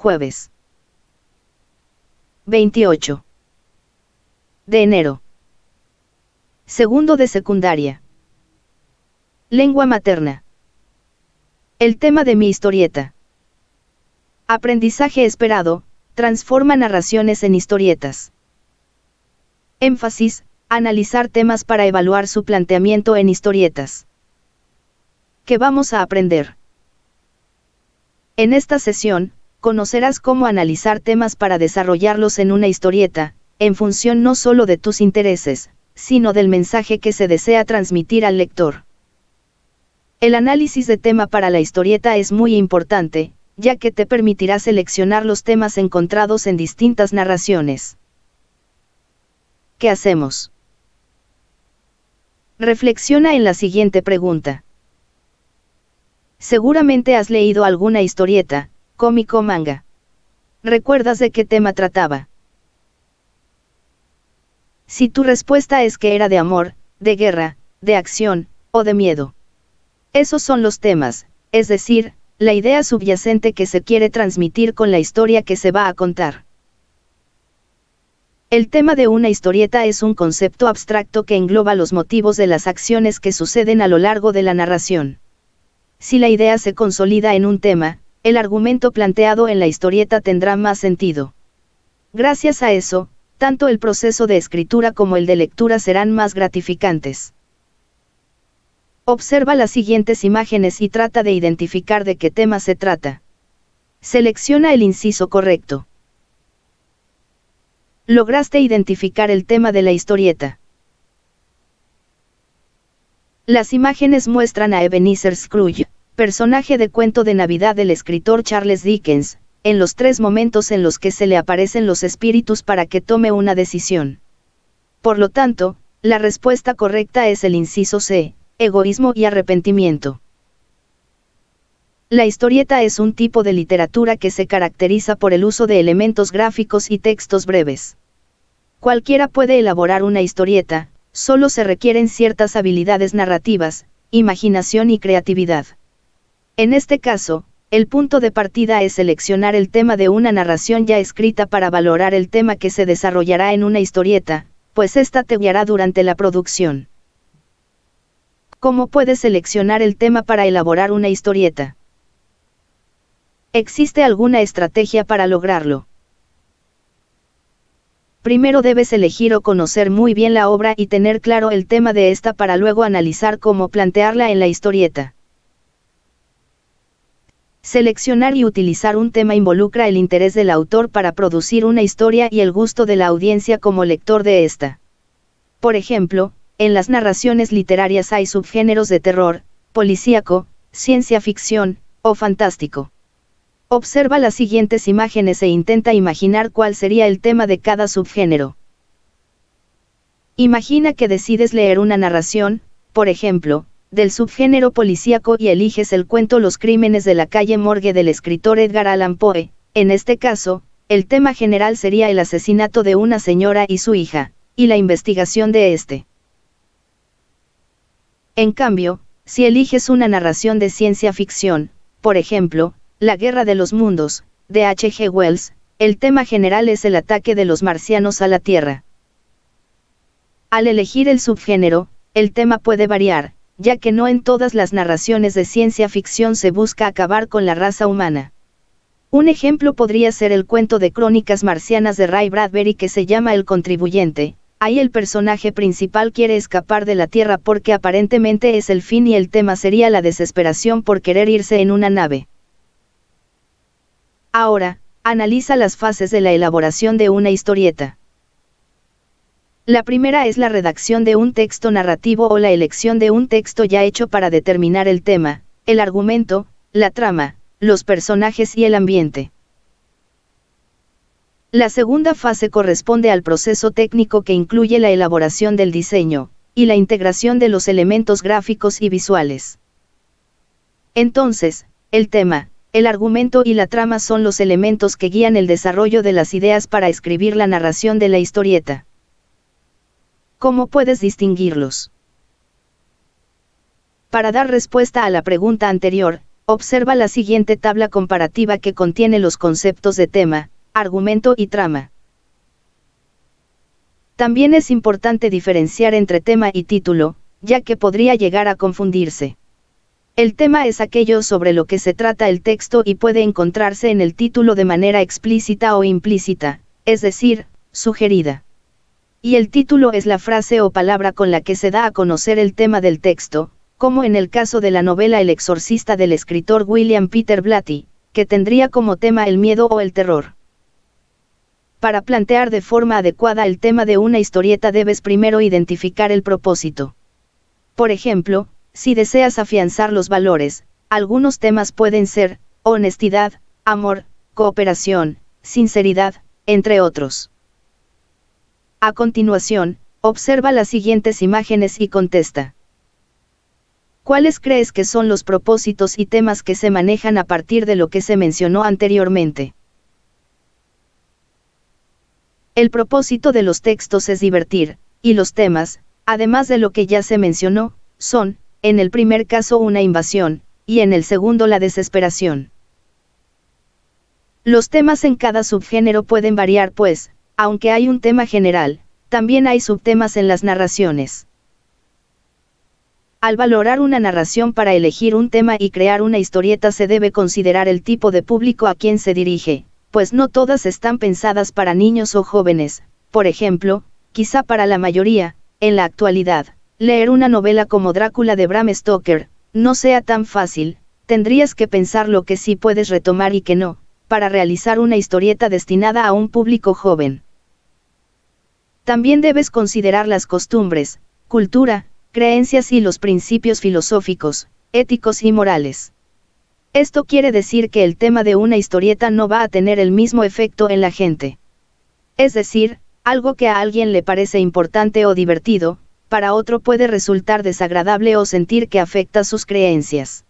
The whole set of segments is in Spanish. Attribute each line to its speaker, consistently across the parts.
Speaker 1: Jueves 28 de enero. Segundo de secundaria. Lengua materna. El tema de mi historieta. Aprendizaje esperado, transforma narraciones en historietas. Énfasis, analizar temas para evaluar su planteamiento en historietas. ¿Qué vamos a aprender? En esta sesión, conocerás cómo analizar temas para desarrollarlos en una historieta, en función no solo de tus intereses, sino del mensaje que se desea transmitir al lector. El análisis de tema para la historieta es muy importante, ya que te permitirá seleccionar los temas encontrados en distintas narraciones. ¿Qué hacemos? Reflexiona en la siguiente pregunta. Seguramente has leído alguna historieta, cómic o manga. ¿Recuerdas de qué tema trataba? Si tu respuesta es que era de amor, de guerra, de acción, o de miedo. Esos son los temas, es decir, la idea subyacente que se quiere transmitir con la historia que se va a contar. El tema de una historieta es un concepto abstracto que engloba los motivos de las acciones que suceden a lo largo de la narración. Si la idea se consolida en un tema, el argumento planteado en la historieta tendrá más sentido. Gracias a eso, tanto el proceso de escritura como el de lectura serán más gratificantes. Observa las siguientes imágenes y trata de identificar de qué tema se trata. Selecciona el inciso correcto. ¿Lograste identificar el tema de la historieta? Las imágenes muestran a Ebenezer Scrooge, personaje de cuento de Navidad del escritor Charles Dickens, en los 3 momentos en los que se le aparecen los espíritus para que tome una decisión. Por lo tanto, la respuesta correcta es el inciso C, egoísmo y arrepentimiento. La historieta es un tipo de literatura que se caracteriza por el uso de elementos gráficos y textos breves. Cualquiera puede elaborar una historieta, solo se requieren ciertas habilidades narrativas, imaginación y creatividad. En este caso, el punto de partida es seleccionar el tema de una narración ya escrita para valorar el tema que se desarrollará en una historieta, pues ésta te guiará durante la producción. ¿Cómo puedes seleccionar el tema para elaborar una historieta? ¿Existe alguna estrategia para lograrlo? Primero debes elegir o conocer muy bien la obra y tener claro el tema de esta para luego analizar cómo plantearla en la historieta. Seleccionar y utilizar un tema involucra el interés del autor para producir una historia y el gusto de la audiencia como lector de esta. Por ejemplo, en las narraciones literarias hay subgéneros de terror, policíaco, ciencia ficción, o fantástico. Observa las siguientes imágenes e intenta imaginar cuál sería el tema de cada subgénero. Imagina que decides leer una narración, por ejemplo, del subgénero policíaco y eliges el cuento Los crímenes de la calle Morgue del escritor Edgar Allan Poe. En este caso, el tema general sería el asesinato de una señora y su hija, y la investigación de este. En cambio, si eliges una narración de ciencia ficción, por ejemplo, La Guerra de los Mundos, de H.G. Wells, el tema general es el ataque de los marcianos a la Tierra. Al elegir el subgénero, el tema puede variar, ya que no en todas las narraciones de ciencia ficción se busca acabar con la raza humana. Un ejemplo podría ser el cuento de Crónicas Marcianas de Ray Bradbury que se llama El Contribuyente. Ahí el personaje principal quiere escapar de la Tierra porque aparentemente es el fin y el tema sería la desesperación por querer irse en una nave. Ahora, analiza las fases de la elaboración de una historieta. La primera es la redacción de un texto narrativo o la elección de un texto ya hecho para determinar el tema, el argumento, la trama, los personajes y el ambiente. La segunda fase corresponde al proceso técnico que incluye la elaboración del diseño, y la integración de los elementos gráficos y visuales. Entonces, el tema, el argumento y la trama son los elementos que guían el desarrollo de las ideas para escribir la narración de la historieta. ¿Cómo puedes distinguirlos? Para dar respuesta a la pregunta anterior, observa la siguiente tabla comparativa que contiene los conceptos de tema, argumento y trama. También es importante diferenciar entre tema y título, ya que podría llegar a confundirse. El tema es aquello sobre lo que se trata el texto y puede encontrarse en el título de manera explícita o implícita, es decir, sugerida. Y el título es la frase o palabra con la que se da a conocer el tema del texto, como en el caso de la novela El exorcista del escritor William Peter Blatty, que tendría como tema el miedo o el terror. Para plantear de forma adecuada el tema de una historieta debes primero identificar el propósito. Por ejemplo, si deseas afianzar los valores, algunos temas pueden ser honestidad, amor, cooperación, sinceridad, entre otros. A continuación, observa las siguientes imágenes y contesta. ¿Cuáles crees que son los propósitos y temas que se manejan a partir de lo que se mencionó anteriormente? El propósito de los textos es divertir, y los temas, además de lo que ya se mencionó, son, en el primer caso una invasión, y en el segundo la desesperación. Los temas en cada subgénero pueden variar pues, aunque hay un tema general, también hay subtemas en las narraciones. Al valorar una narración para elegir un tema y crear una historieta se debe considerar el tipo de público a quien se dirige, pues no todas están pensadas para niños o jóvenes. Por ejemplo, quizá para la mayoría, en la actualidad, leer una novela como Drácula de Bram Stoker no sea tan fácil, tendrías que pensar lo que sí puedes retomar y que no, para realizar una historieta destinada a un público joven. También debes considerar las costumbres, cultura, creencias y los principios filosóficos, éticos y morales. Esto quiere decir que el tema de una historieta no va a tener el mismo efecto en la gente. Es decir, algo que a alguien le parece importante o divertido, para otro puede resultar desagradable o sentir que afecta sus creencias.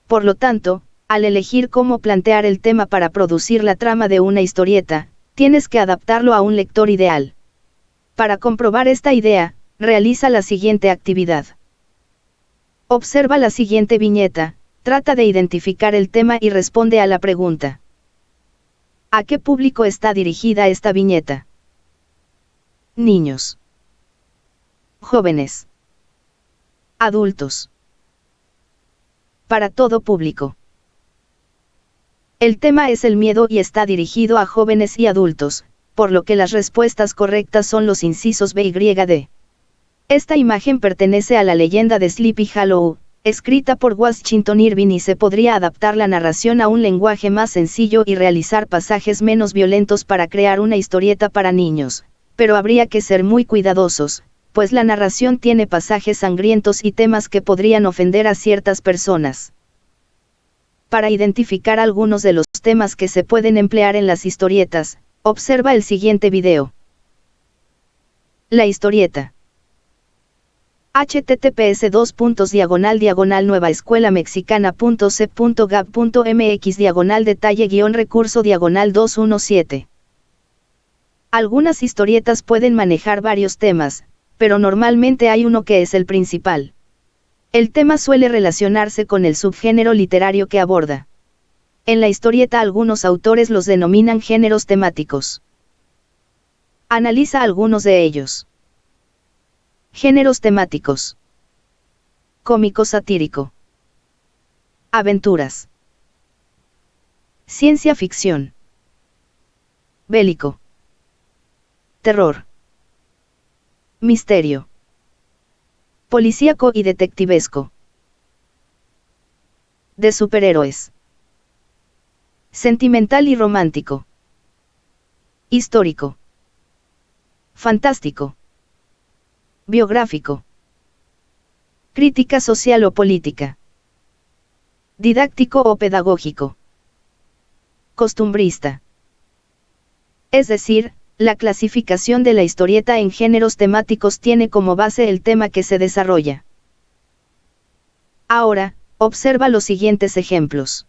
Speaker 1: Por lo tanto, al elegir cómo plantear el tema para producir la trama de una historieta, tienes que adaptarlo a un lector ideal. Para comprobar esta idea, realiza la siguiente actividad. Observa la siguiente viñeta, trata de identificar el tema y responde a la pregunta. ¿A qué público está dirigida esta viñeta? Niños. Jóvenes. Adultos. Para todo público. El tema es el miedo y está dirigido a jóvenes y adultos, por lo que las respuestas correctas son los incisos B y D. Esta imagen pertenece a la leyenda de Sleepy Hollow, escrita por Washington Irving y se podría adaptar la narración a un lenguaje más sencillo y realizar pasajes menos violentos para crear una historieta para niños, pero habría que ser muy cuidadosos, pues la narración tiene pasajes sangrientos y temas que podrían ofender a ciertas personas. Para identificar algunos de los temas que se pueden emplear en las historietas, observa el siguiente video. La historieta. https://nuevaescuelamexicana.c.gab.mx/detalle-recurso-217. Algunas historietas pueden manejar varios temas, pero normalmente hay uno que es el principal. El tema suele relacionarse con el subgénero literario que aborda. En la historieta algunos autores los denominan géneros temáticos. Analiza algunos de ellos. Géneros temáticos. Cómico satírico. Aventuras. Ciencia ficción. Bélico. Terror. Misterio. Policíaco y detectivesco. De superhéroes. Sentimental y romántico. Histórico. Fantástico. Biográfico. Crítica social o política. Didáctico o pedagógico. Costumbrista. Es decir, la clasificación de la historieta en géneros temáticos tiene como base el tema que se desarrolla. Ahora, observa los siguientes ejemplos.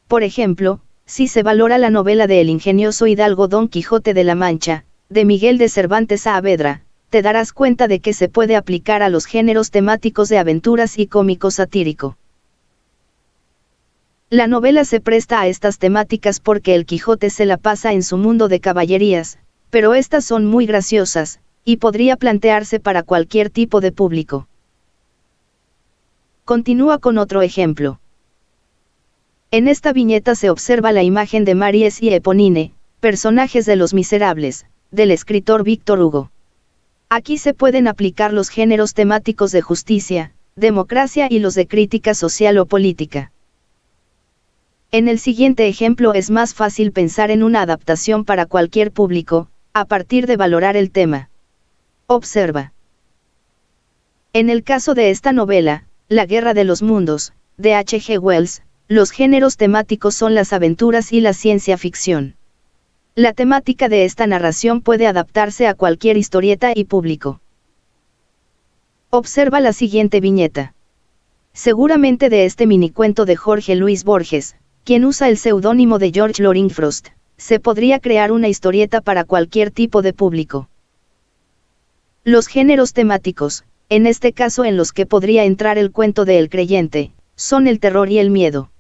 Speaker 1: Por ejemplo, si se valora la novela de El ingenioso hidalgo Don Quijote de la Mancha, de Miguel de Cervantes Saavedra, te darás cuenta de que se puede aplicar a los géneros temáticos de aventuras y cómico satírico. La novela se presta a estas temáticas porque el Quijote se la pasa en su mundo de caballerías, pero estas son muy graciosas, y podría plantearse para cualquier tipo de público. Continúa con otro ejemplo. En esta viñeta se observa la imagen de Maries y Eponine, personajes de Los Miserables, del escritor Víctor Hugo. Aquí se pueden aplicar los géneros temáticos de justicia, democracia y los de crítica social o política. En el siguiente ejemplo es más fácil pensar en una adaptación para cualquier público, a partir de valorar el tema. Observa. En el caso de esta novela, La Guerra de los Mundos, de H.G. Wells, los géneros temáticos son las aventuras y la ciencia ficción. La temática de esta narración puede adaptarse a cualquier historieta y público. Observa la siguiente viñeta. Seguramente de este minicuento de Jorge Luis Borges, quien usa el seudónimo de George Loring Frost, se podría crear una historieta para cualquier tipo de público. Los géneros temáticos, en este caso en los que podría entrar el cuento de El Creyente, son el terror y el miedo.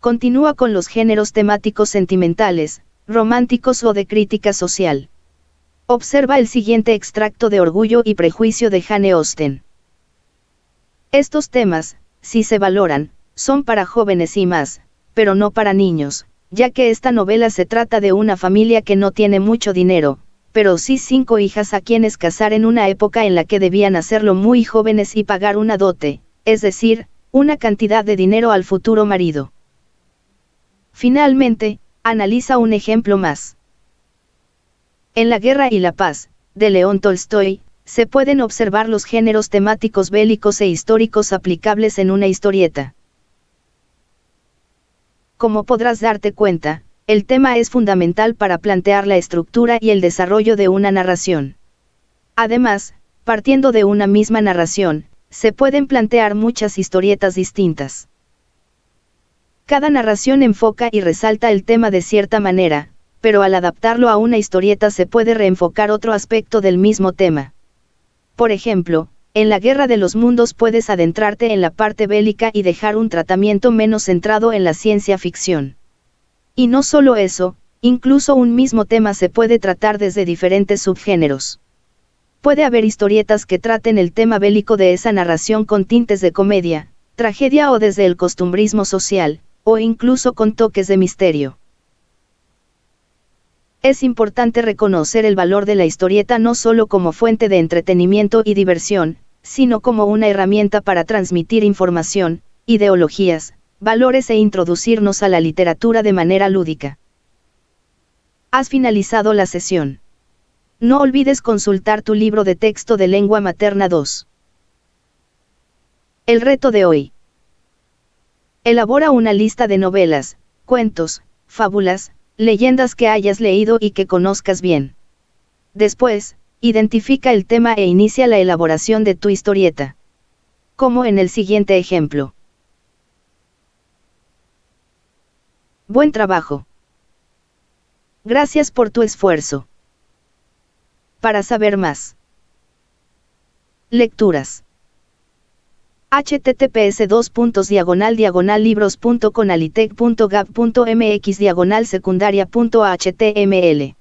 Speaker 1: Continúa con los géneros temáticos sentimentales, románticos o de crítica social. Observa el siguiente extracto de Orgullo y Prejuicio de Jane Austen. Estos temas, si se valoran, son para jóvenes y más, pero no para niños, ya que esta novela se trata de una familia que no tiene mucho dinero, pero sí 5 hijas a quienes casar en una época en la que debían hacerlo muy jóvenes y pagar una dote, es decir, una cantidad de dinero al futuro marido. Finalmente, analiza un ejemplo más. En La Guerra y la Paz, de León Tolstoy, se pueden observar los géneros temáticos bélicos e históricos aplicables en una historieta. Como podrás darte cuenta, el tema es fundamental para plantear la estructura y el desarrollo de una narración. Además, partiendo de una misma narración, se pueden plantear muchas historietas distintas. Cada narración enfoca y resalta el tema de cierta manera, pero al adaptarlo a una historieta se puede reenfocar otro aspecto del mismo tema. Por ejemplo, en La Guerra de los Mundos puedes adentrarte en la parte bélica y dejar un tratamiento menos centrado en la ciencia ficción. Y no solo eso, incluso un mismo tema se puede tratar desde diferentes subgéneros. Puede haber historietas que traten el tema bélico de esa narración con tintes de comedia, tragedia o desde el costumbrismo social, o incluso con toques de misterio. Es importante reconocer el valor de la historieta no solo como fuente de entretenimiento y diversión, sino como una herramienta para transmitir información, ideologías, valores e introducirnos a la literatura de manera lúdica. Has finalizado la sesión. No olvides consultar tu libro de texto de lengua materna 2. El reto de hoy. Elabora una lista de novelas, cuentos, fábulas, leyendas que hayas leído y que conozcas bien. Después, identifica el tema e inicia la elaboración de tu historieta. Como en el siguiente ejemplo. Buen trabajo. Gracias por tu esfuerzo. Para saber más. Lecturas. https://libros.conalitec.gov.mx/secundaria.html